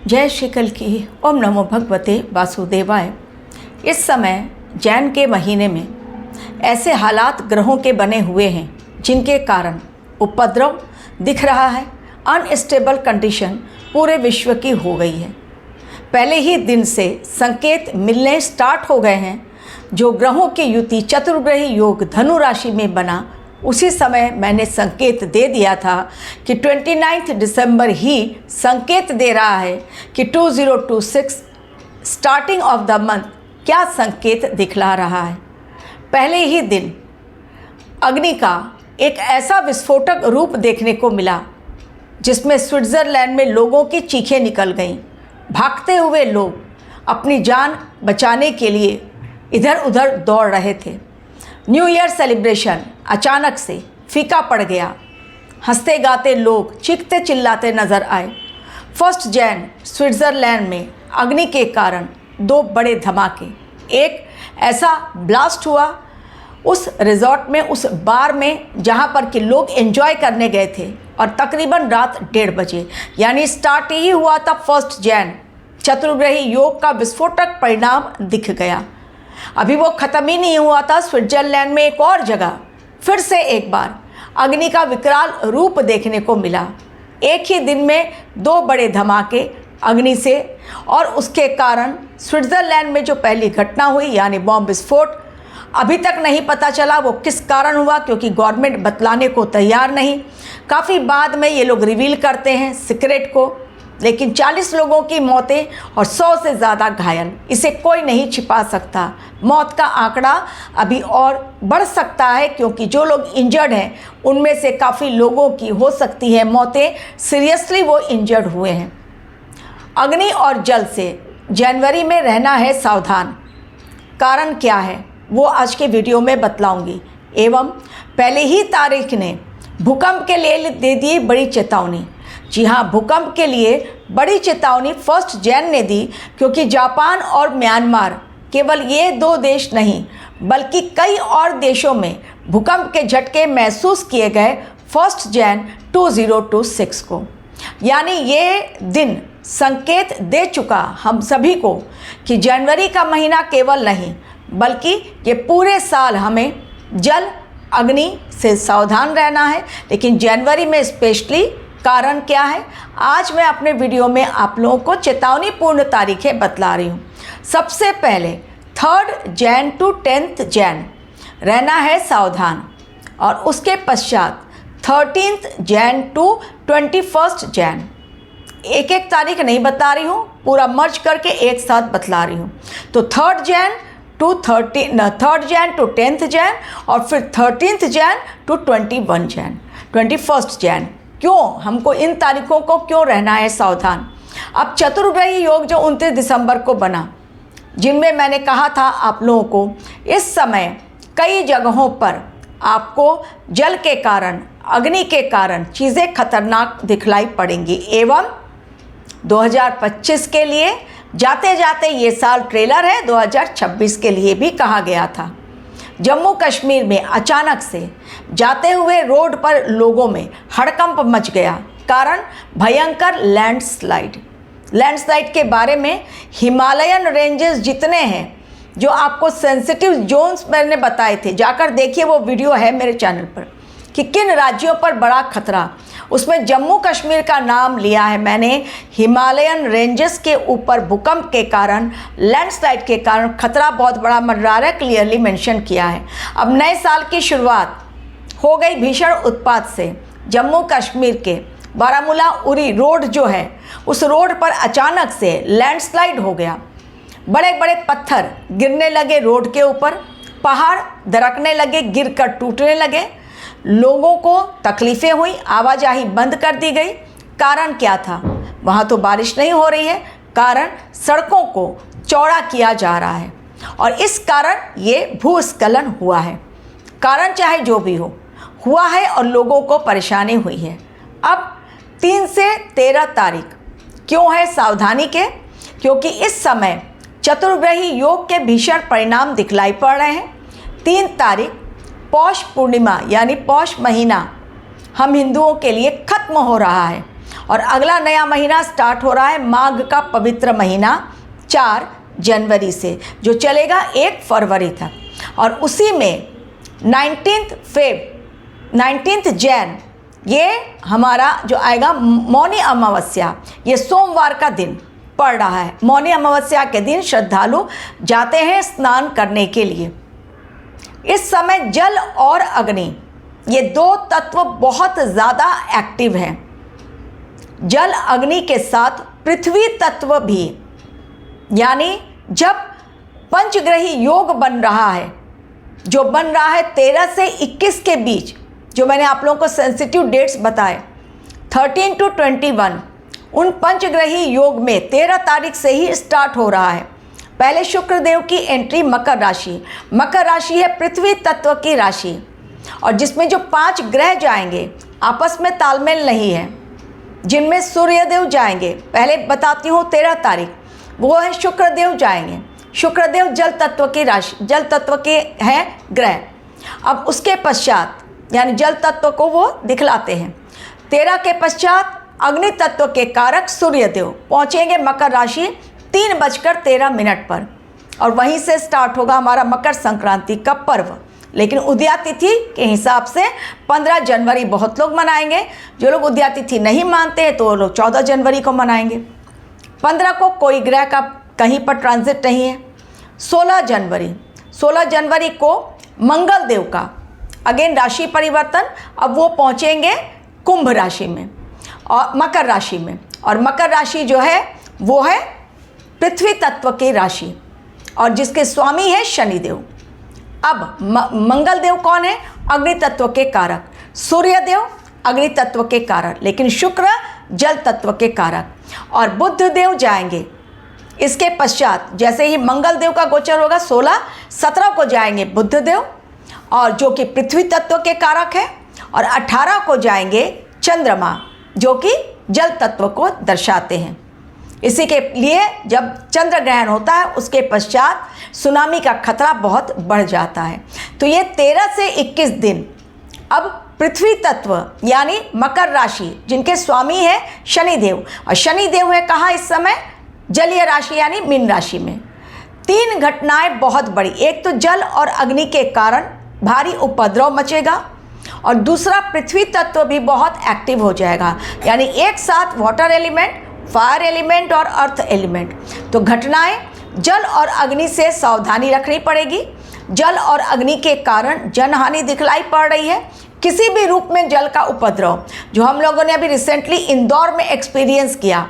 जय श्री कल की ओम नमो भगवते वासुदेवाय। इस समय जैन के महीने में ऐसे हालात ग्रहों के बने हुए हैं जिनके कारण उपद्रव दिख रहा है। अनस्टेबल कंडीशन पूरे विश्व की हो गई है। पहले ही दिन से संकेत मिलने स्टार्ट हो गए हैं। जो ग्रहों की युति चतुर्ग्रही योग धनु राशि में बना, उसी समय मैंने संकेत दे दिया था कि 29 दिसंबर ही संकेत दे रहा है कि 2026 स्टार्टिंग ऑफ द मंथ क्या संकेत दिखला रहा है। पहले ही दिन अग्नि का एक ऐसा विस्फोटक रूप देखने को मिला जिसमें स्विट्ज़रलैंड में लोगों की चीखें निकल गईं। भागते हुए लोग अपनी जान बचाने के लिए इधर उधर दौड़ रहे थे। न्यू ईयर सेलिब्रेशन अचानक से फीका पड़ गया। हंसते गाते लोग चीखते चिल्लाते नजर आए। 1 जैन स्विट्ज़रलैंड में अग्नि के कारण 2 बड़े धमाके। एक ऐसा ब्लास्ट हुआ उस रिजॉर्ट में, उस बार में जहां पर कि लोग एंजॉय करने गए थे, और तकरीबन रात 1:30 बजे यानी स्टार्ट ही हुआ था 1 जैन। चतुर्ग्रही योग का विस्फोटक परिणाम दिख गया। अभी वो ख़त्म ही नहीं हुआ था। स्विट्ज़रलैंड में एक और जगह फिर से एक बार अग्नि का विकराल रूप देखने को मिला। एक ही दिन में 2 बड़े धमाके अग्नि से, और उसके कारण स्विट्ज़रलैंड में जो पहली घटना हुई यानी बॉम्ब विस्फोट, अभी तक नहीं पता चला वो किस कारण हुआ, क्योंकि गवर्नमेंट बतलाने को तैयार नहीं। काफ़ी बाद में ये लोग रिवील करते हैं सीक्रेट को, लेकिन 40 लोगों की मौतें और 100 से ज़्यादा घायल, इसे कोई नहीं छिपा सकता। मौत का आंकड़ा अभी और बढ़ सकता है, क्योंकि जो लोग इंजर्ड हैं उनमें से काफ़ी लोगों की हो सकती है मौतें सीरियसली वो इंजर्ड हुए हैं। अग्नि और जल से जनवरी में रहना है सावधान। कारण क्या है वो आज के वीडियो में बतलाऊंगी। एवं पहले ही तारीख ने भूकंप के लिए दे दी बड़ी चेतावनी। जी हाँ, भूकंप के लिए बड़ी चेतावनी 1 जैन ने दी, क्योंकि जापान और म्यांमार, केवल ये 2 देश नहीं बल्कि कई और देशों में भूकंप के झटके महसूस किए गए 1 जैन 2026 को। यानी ये दिन संकेत दे चुका हम सभी को कि जनवरी का महीना केवल नहीं बल्कि ये पूरे साल हमें जल अग्नि से सावधान रहना है। लेकिन जनवरी में स्पेशली कारण क्या है, आज मैं अपने वीडियो में आप लोगों को चेतावनीपूर्ण तारीखें बतला रही हूँ। सबसे पहले 3 जैन टू 10 जैन रहना है सावधान, और उसके पश्चात 13 जैन टू 21 जैन। एक एक तारीख नहीं बता रही हूँ, पूरा मर्ज करके एक साथ बतला रही हूँ। तो 3 जैन टू 10th जैन, और फिर 13th जैन टू 21 जैन, 21 जैन। क्यों हमको इन तारीखों को क्यों रहना है सावधान? अब चतुर्ग्रही योग जो 29 दिसंबर को बना, जिनमें मैंने कहा था आप लोगों को इस समय कई जगहों पर आपको जल के कारण, अग्नि के कारण चीज़ें खतरनाक दिखलाई पड़ेंगी। एवं 2025 के लिए जाते जाते ये साल ट्रेलर है 2026 के लिए भी कहा गया था। जम्मू कश्मीर में अचानक से जाते हुए रोड पर लोगों में हड़कंप मच गया। कारण भयंकर लैंडस्लाइड के बारे में हिमालयन रेंजेस जितने हैं, जो आपको सेंसिटिव जोन्स मैंने बताए थे, जाकर देखिए, वो वीडियो है मेरे चैनल पर कि किन राज्यों पर बड़ा खतरा। उसमें जम्मू कश्मीर का नाम लिया है मैंने। हिमालयन रेंजेस के ऊपर भूकंप के कारण, लैंडस्लाइड के कारण खतरा बहुत बड़ा मंडरा रहा है, क्लियरली मेंशन किया है। अब नए साल की शुरुआत हो गई भीषण उत्पात से। जम्मू कश्मीर के बारामूला उरी रोड जो है, उस रोड पर अचानक से लैंडस्लाइड हो गया। बड़े बड़े पत्थर गिरने लगे रोड के ऊपर, पहाड़ दरकने लगे, गिरकर टूटने लगे, लोगों को तकलीफ़ें हुई, आवाजाही बंद कर दी गई। कारण क्या था? वहाँ तो बारिश नहीं हो रही है, कारण सड़कों को चौड़ा किया जा रहा है, और इस कारण ये भूस्खलन हुआ है। कारण चाहे जो भी हो, हुआ है और लोगों को परेशानी हुई है। अब 3 से 13 तारीख क्यों है सावधानी के? क्योंकि इस समय चतुर्ग्रही योग के भीषण परिणाम दिखलाई पड़ रहे हैं। 3 तारीख पौष पूर्णिमा यानी पौष महीना हम हिंदुओं के लिए खत्म हो रहा है। और अगला नया महीना स्टार्ट हो रहा है माघ का पवित्र महीना 4 जनवरी से, जो चलेगा 1 फरवरी तक। और उसी में 19 जैन ये हमारा जो आएगा मौनी अमावस्या, ये सोमवार का दिन पड़ रहा है। मौनी अमावस्या के दिन श्रद्धालु जाते हैं स्नान करने के लिए। इस समय जल और अग्नि ये 2 तत्व बहुत ज़्यादा एक्टिव हैं। जल अग्नि के साथ पृथ्वी तत्व भी, यानी जब पंचग्रही योग बन रहा है, जो बन रहा है 13 से 21 के बीच, जो मैंने आप लोगों को सेंसिटिव डेट्स बताए 13 to 21, उन पंचग्रही योग में 13 तारीख से ही स्टार्ट हो रहा है। पहले शुक्र देव की एंट्री मकर राशि। मकर राशि है पृथ्वी तत्व की राशि, और जिसमें जो 5 ग्रह जाएंगे आपस में तालमेल नहीं है, जिनमें सूर्य देव जाएंगे, पहले बताती हूँ 13 तारीख, वो है शुक्र देव जाएंगे। शुक्र देव जल तत्व की राशि, जल तत्व के हैं ग्रह। अब उसके पश्चात यानी जल तत्व को वो दिखलाते हैं। 13 के पश्चात अग्नि तत्व के कारक सूर्य देव पहुँचेंगे मकर राशि 3:13 पर, और वहीं से स्टार्ट होगा हमारा मकर संक्रांति का पर्व। लेकिन उदया तिथि के हिसाब से 15 जनवरी बहुत लोग मनाएंगे। जो लोग उदया तिथि नहीं मानते हैं तो वो लोग 14 जनवरी को मनाएंगे। 15 को कोई ग्रह का कहीं पर ट्रांजिट नहीं है। 16 जनवरी को मंगल देव का अगेन राशि परिवर्तन, अब वो पहुँचेंगे कुंभ राशि में और मकर राशि में। और मकर राशि जो है वो है पृथ्वी तत्व की राशि, और जिसके स्वामी है शनिदेव। अब मंगल देव कौन है? अग्नि तत्व के कारक। सूर्य देव अग्नि तत्व के कारक, लेकिन शुक्र जल तत्व के कारक। और बुध देव जाएंगे इसके पश्चात, जैसे ही मंगल देव का गोचर होगा 16-17 को जाएंगे बुध देव, और जो कि पृथ्वी तत्व के कारक है। और 18 को जाएंगे चंद्रमा, जो कि जल तत्व को दर्शाते हैं। इसी के लिए जब चंद्र ग्रहण होता है उसके पश्चात सुनामी का खतरा बहुत बढ़ जाता है। तो ये 13 से 21 दिन अब पृथ्वी तत्व यानी मकर राशि, जिनके स्वामी है शनिदेव, और शनिदेव है कहाँ इस समय? जलीय राशि यानी मीन राशि में। 3 घटनाएं बहुत बड़ी, एक तो जल और अग्नि के कारण भारी उपद्रव मचेगा, और दूसरा पृथ्वी तत्व भी बहुत एक्टिव हो जाएगा, यानी एक साथ वाटर एलिमेंट, फायर एलिमेंट और अर्थ एलिमेंट। तो घटनाएं जल और अग्नि से सावधानी रखनी पड़ेगी। जल और अग्नि के कारण जनहानि दिखलाई पड़ रही है। किसी भी रूप में जल का उपद्रव, जो हम लोगों ने अभी रिसेंटली इंदौर में एक्सपीरियंस किया,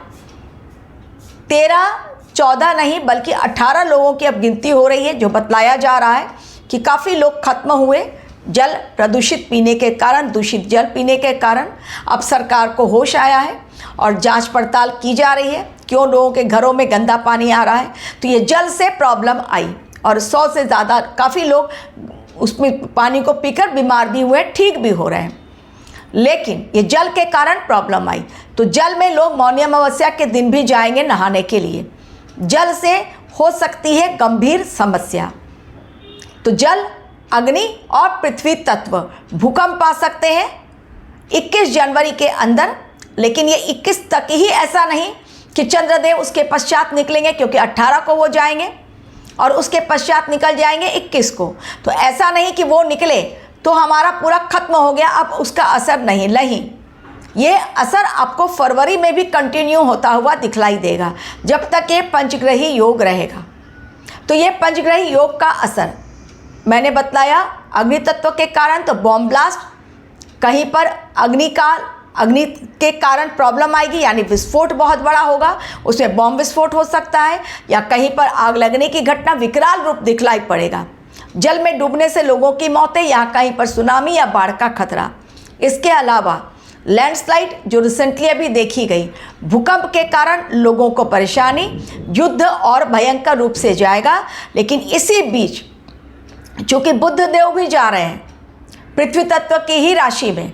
13-14 नहीं बल्कि 18 लोगों की अब गिनती हो रही है, जो बतलाया जा रहा है कि काफ़ी लोग खत्म हुए जल प्रदूषित पीने के कारण, दूषित जल पीने के कारण। अब सरकार को होश आया है और जांच पड़ताल की जा रही है क्यों लोगों के घरों में गंदा पानी आ रहा है। तो ये जल से प्रॉब्लम आई, और 100 से ज़्यादा काफ़ी लोग उसमें पानी को पीकर बीमार भी हुए, ठीक भी हो रहे हैं। लेकिन ये जल के कारण प्रॉब्लम आई। तो जल में लोग मौनी अमावस्या के दिन भी जाएंगे नहाने के लिए। जल से हो सकती है गंभीर समस्या। तो जल, अग्नि और पृथ्वी तत्व भूकंप आ सकते हैं 21 जनवरी के अंदर। लेकिन ये 21 तक ही ऐसा नहीं कि चंद्रदेव उसके पश्चात निकलेंगे, क्योंकि 18 को वो जाएंगे और उसके पश्चात निकल जाएंगे 21 को। तो ऐसा नहीं कि वो निकले तो हमारा पूरा खत्म हो गया, अब उसका असर नहीं। ये असर आपको फरवरी में भी कंटिन्यू होता हुआ दिखलाई देगा, जब तक ये पंचग्रही योग रहेगा। तो ये पंचग्रही योग का असर मैंने बतलाया। अग्नि तत्व के कारण तो बॉम्ब ब्लास्ट, कहीं पर अग्नि के कारण प्रॉब्लम आएगी, यानी विस्फोट बहुत बड़ा होगा, उसमें बॉम्ब विस्फोट हो सकता है, या कहीं पर आग लगने की घटना विकराल रूप दिखलाई पड़ेगा। जल में डूबने से लोगों की मौतें, या कहीं पर सुनामी या बाढ़ का खतरा। इसके अलावा लैंडस्लाइड जो रिसेंटली अभी देखी गई, भूकंप के कारण लोगों को परेशानी, युद्ध और भयंकर रूप से जाएगा। लेकिन इसी बीच चूँकि बुध देव भी जा रहे हैं पृथ्वी तत्व की ही राशि में,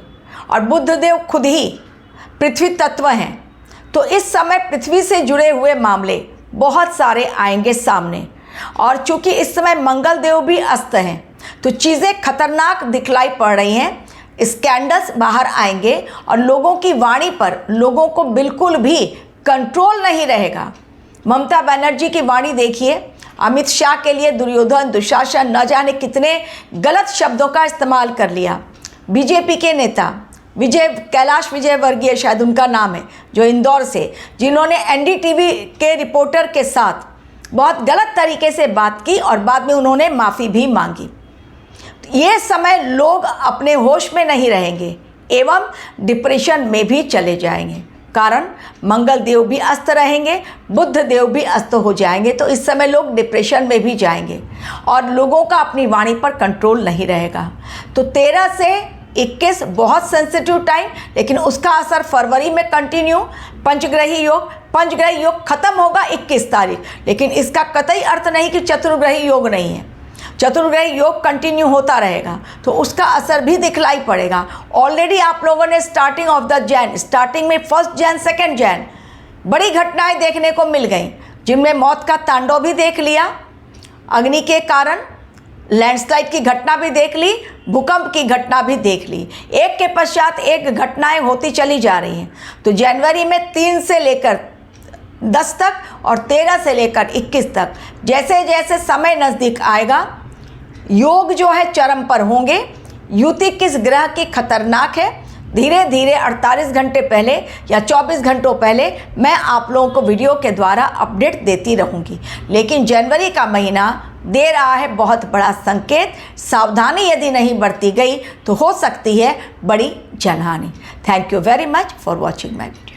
और बुध देव खुद ही पृथ्वी तत्व हैं, तो इस समय पृथ्वी से जुड़े हुए मामले बहुत सारे आएंगे सामने। और चूँकि इस समय मंगल देव भी अस्त हैं, तो चीज़ें खतरनाक दिखलाई पड़ रही हैं। स्कैंडल्स बाहर आएंगे और लोगों की वाणी पर लोगों को बिल्कुल भी कंट्रोल नहीं रहेगा। ममता बनर्जी की वाणी देखिए, अमित शाह के लिए दुर्योधन, दुशासन, न जाने कितने गलत शब्दों का इस्तेमाल कर लिया। बीजेपी के नेता कैलाश विजयवर्गीय शायद उनका नाम है, जो इंदौर से, जिन्होंने एनडीटीवी के रिपोर्टर के साथ बहुत गलत तरीके से बात की और बाद में उन्होंने माफ़ी भी मांगी। ये समय लोग अपने होश में नहीं रहेंगे एवं डिप्रेशन में भी चले जाएंगे, कारण मंगल देव भी अस्त रहेंगे, बुध देव भी अस्त हो जाएंगे। तो इस समय लोग डिप्रेशन में भी जाएंगे और लोगों का अपनी वाणी पर कंट्रोल नहीं रहेगा। तो 13 से 21 बहुत सेंसिटिव टाइम, लेकिन उसका असर फरवरी में कंटिन्यू। पंचग्रही योग खत्म होगा 21 तारीख, लेकिन इसका कतई अर्थ नहीं कि चतुर्ग्रही योग नहीं है। चतुर्ग्रही योग कंटिन्यू होता रहेगा, तो उसका असर भी दिखलाई पड़ेगा। ऑलरेडी आप लोगों ने स्टार्टिंग में 1 जैन 2 जैन बड़ी घटनाएं देखने को मिल गई, जिनमें मौत का तांडव भी देख लिया, अग्नि के कारण लैंडस्लाइड की घटना भी देख ली, भूकंप की घटना भी देख ली। एक के पश्चात एक घटनाएं होती चली जा रही हैं। तो जनवरी में 3 से लेकर 10 तक और 13 से लेकर 21 तक जैसे जैसे समय नज़दीक आएगा, योग जो है चरम पर होंगे। युति किस ग्रह की खतरनाक है, धीरे धीरे 48 घंटे पहले या 24 घंटों पहले मैं आप लोगों को वीडियो के द्वारा अपडेट देती रहूँगी। लेकिन जनवरी का महीना दे रहा है बहुत बड़ा संकेत। सावधानी यदि नहीं बरती गई तो हो सकती है बड़ी जनहानि। Thank you very much for watching my video.